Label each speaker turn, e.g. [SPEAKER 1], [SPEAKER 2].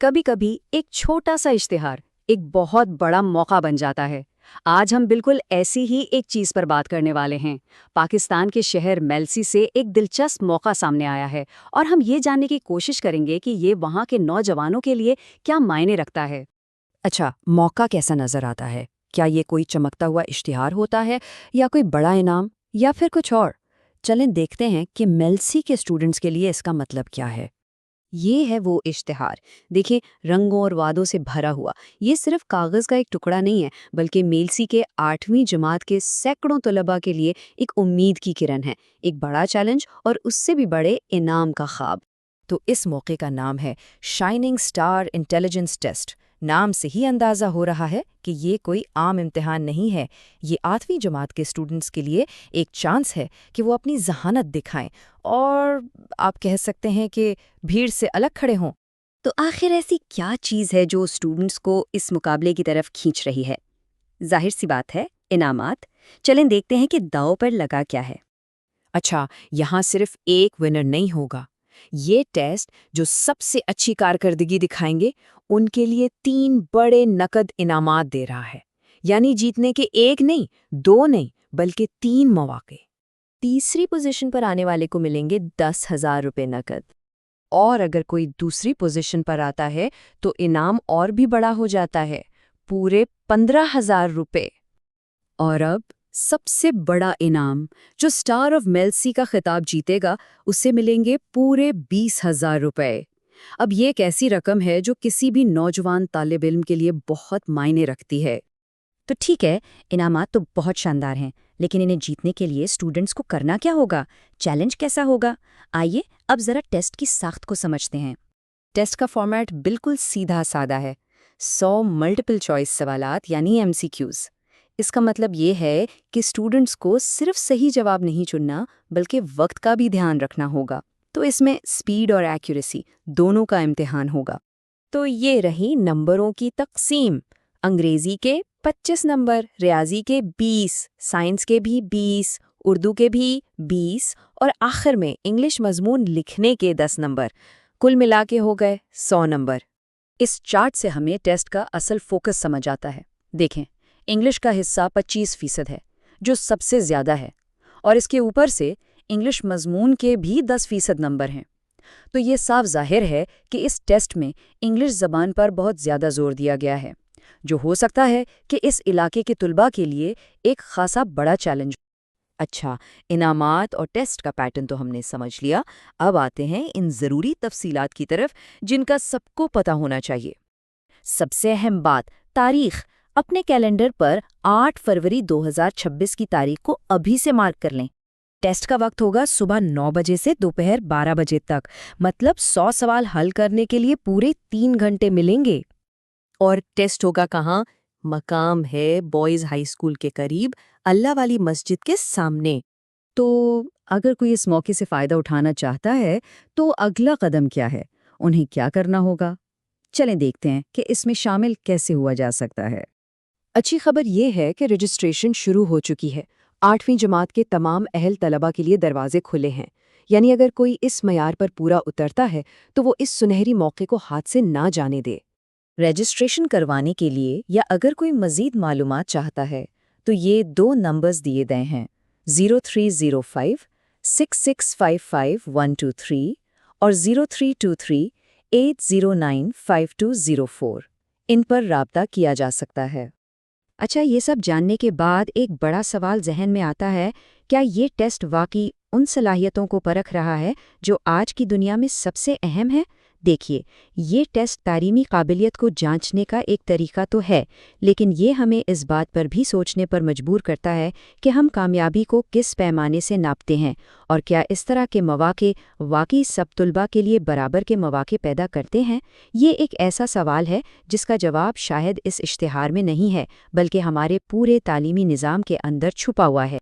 [SPEAKER 1] کبھی کبھی ایک چھوٹا سا اشتہار ایک بہت بڑا موقع بن جاتا ہے۔ آج ہم بالکل ایسی ہی ایک چیز پر بات کرنے والے ہیں۔ پاکستان کے شہر میلسی سے ایک دلچسپ موقع سامنے آیا ہے اور ہم یہ جاننے کی کوشش کریں گے کہ یہ وہاں کے نوجوانوں کے لیے کیا معنی رکھتا ہے۔
[SPEAKER 2] اچھا، موقع کیسا نظر آتا ہے؟ کیا یہ کوئی چمکتا ہوا اشتہار ہوتا ہے یا کوئی بڑا انعام یا پھر کچھ اور؟ چلیں دیکھتے ہیں کہ میلسی کے اسٹوڈنٹس کے لیے اس کا مطلب کیا ہے۔
[SPEAKER 1] یہ ہے وہ اشتہار، دیکھیں، رنگوں اور وعدوں سے بھرا ہوا۔ یہ صرف کاغذ کا ایک ٹکڑا نہیں ہے، بلکہ میلسی کے 8ویں جماعت کے سینکڑوں طلباء کے لیے ایک امید کی کرن ہے، ایک بڑا چیلنج اور اس سے بھی بڑے انعام کا خواب۔
[SPEAKER 2] تو اس موقع کا نام ہے شائننگ سٹار انٹیلیجنس ٹیسٹ۔ نام سے ہی اندازہ ہو رہا ہے کہ یہ کوئی عام امتحان نہیں ہے، یہ 8ویں جماعت کے اسٹوڈنٹس کے لیے ایک چانس ہے کہ وہ اپنی ذہانت دکھائیں اور آپ کہہ سکتے ہیں کہ بھیڑ سے الگ کھڑے ہوں۔
[SPEAKER 1] تو آخر ایسی کیا چیز ہے جو اسٹوڈنٹس کو اس مقابلے کی طرف کھینچ رہی ہے؟ ظاہر سی بات ہے، انعامات۔ چلیں دیکھتے ہیں کہ داؤ پر لگا کیا ہے۔
[SPEAKER 2] اچھا، یہاں صرف ایک ونر نہیں ہوگا۔ یہ ٹیسٹ جو سب سے اچھی کارکردگی دکھائیں گے ان کے لیے 3 بڑے نقد انعامات دے رہا ہے، یعنی جیتنے کے 1 نہیں، 2 نہیں، بلکہ 3 مواقع۔
[SPEAKER 3] تیسری پوزیشن پر آنے والے کو ملیں گے 10,000 روپے نقد۔
[SPEAKER 2] اور اگر کوئی دوسری پوزیشن پر آتا ہے تو انعام اور بھی بڑا ہو جاتا ہے، پورے 15,000 روپے۔
[SPEAKER 1] اور اب سب سے بڑا انعام، جو سٹار آف میلسی کا خطاب جیتے گا، اسے ملیں گے پورے 20,000 روپے۔ اب یہ ایک ایسی رقم ہے جو کسی بھی نوجوان طالب علم کے لیے بہت معنی رکھتی ہے۔
[SPEAKER 3] تو ٹھیک ہے، انعامات تو بہت شاندار ہیں، لیکن انہیں جیتنے کے لیے اسٹوڈنٹس کو کرنا کیا ہوگا؟ چیلنج کیسا ہوگا؟ آئیے اب ذرا ٹیسٹ کی ساخت کو سمجھتے ہیں۔
[SPEAKER 2] ٹیسٹ کا فارمیٹ بالکل سیدھا سادہ ہے، 100 ملٹیپل چوائس سوالات یعنی MCQs۔ اس کا مطلب یہ ہے کہ اسٹوڈنٹس کو صرف صحیح جواب نہیں چننا بلکہ وقت کا بھی دھیان رکھنا ہوگا۔ تو اس میں سپیڈ اور ایکیوریسی دونوں کا امتحان ہوگا۔
[SPEAKER 3] تو یہ رہی نمبروں کی تقسیم۔ انگریزی کے 25 نمبر، ریاضی کے 20، سائنس کے بھی 20، اردو کے بھی 20 اور آخر میں انگلش مضمون لکھنے کے 10 نمبر۔ کل ملا کے ہو گئے 100 نمبر۔
[SPEAKER 1] اس چارٹ سے ہمیں ٹیسٹ کا اصل فوکس سمجھ آتا ہے۔ دیکھیں، انگلش کا حصہ 25% ہے، جو سب سے زیادہ ہے، اور اس کے اوپر سے انگلش مضمون کے بھی 10% نمبر ہیں۔ تو یہ صاف ظاہر ہے کہ اس ٹیسٹ میں انگلش زبان پر بہت زیادہ زور دیا گیا ہے، جو ہو سکتا ہے کہ اس علاقے کے طلباء کے لیے ایک خاصا بڑا چیلنج۔
[SPEAKER 2] اچھا، انعامات اور ٹیسٹ کا پیٹرن تو ہم نے سمجھ لیا، اب آتے ہیں ان ضروری تفصیلات کی طرف جن کا سب کو پتہ ہونا چاہیے۔
[SPEAKER 3] سب سے اہم بات، تاریخ۔ اپنے کیلنڈر پر 8 فروری 2026 کی تاریخ کو ابھی سے مارک کر لیں۔
[SPEAKER 2] ٹیسٹ کا وقت ہوگا صبح 9 بجے سے دوپہر 12 بجے تک، مطلب 100 سوال حل کرنے کے لیے پورے 3 گھنٹے ملیں گے۔ اور ٹیسٹ ہوگا کہاں؟ مقام ہے بوائز ہائی اسکول کے قریب، اللہ والی مسجد کے سامنے۔
[SPEAKER 1] تو اگر کوئی اس موقع سے فائدہ اٹھانا چاہتا ہے تو اگلا قدم کیا ہے؟ انہیں کیا کرنا ہوگا؟ چلیں دیکھتے ہیں کہ اس میں شامل کیسے ہوا جا سکتا ہے۔
[SPEAKER 2] اچھی خبر یہ ہے کہ رجسٹریشن شروع ہو چکی ہے۔ 8ویں جماعت کے تمام اہل طلباء کے لیے دروازے کھلے ہیں، یعنی اگر کوئی اس معیار پر پورا اترتا ہے تو وہ اس سنہری موقع کو ہاتھ سے نہ جانے دے۔
[SPEAKER 3] رجسٹریشن کروانے کے لیے یا اگر کوئی مزید معلومات چاہتا ہے تو یہ 2 نمبرز دیے گئے ہیں، 0305 6655 123 اور 0323 809 5204۔ ان پر رابطہ کیا جا سکتا ہے۔
[SPEAKER 1] اچھا، یہ سب جاننے کے بعد ایک بڑا سوال ذہن میں آتا ہے، کیا یہ ٹیسٹ واقعی ان صلاحیتوں کو پرکھ رہا ہے جو آج کی دنیا میں سب سے اہم ہے؟ دیکھیے، یہ ٹیسٹ تعلیمی قابلیت کو جانچنے کا ایک طریقہ تو ہے، لیکن یہ ہمیں اس بات پر بھی سوچنے پر مجبور کرتا ہے کہ ہم کامیابی کو کس پیمانے سے ناپتے ہیں، اور کیا اس طرح کے مواقع واقعی سب طلباء کے لیے برابر کے مواقع پیدا کرتے ہیں؟ یہ ایک ایسا سوال ہے جس کا جواب شاید اس اشتہار میں نہیں ہے، بلکہ ہمارے پورے تعلیمی نظام کے اندر چھپا ہوا ہے۔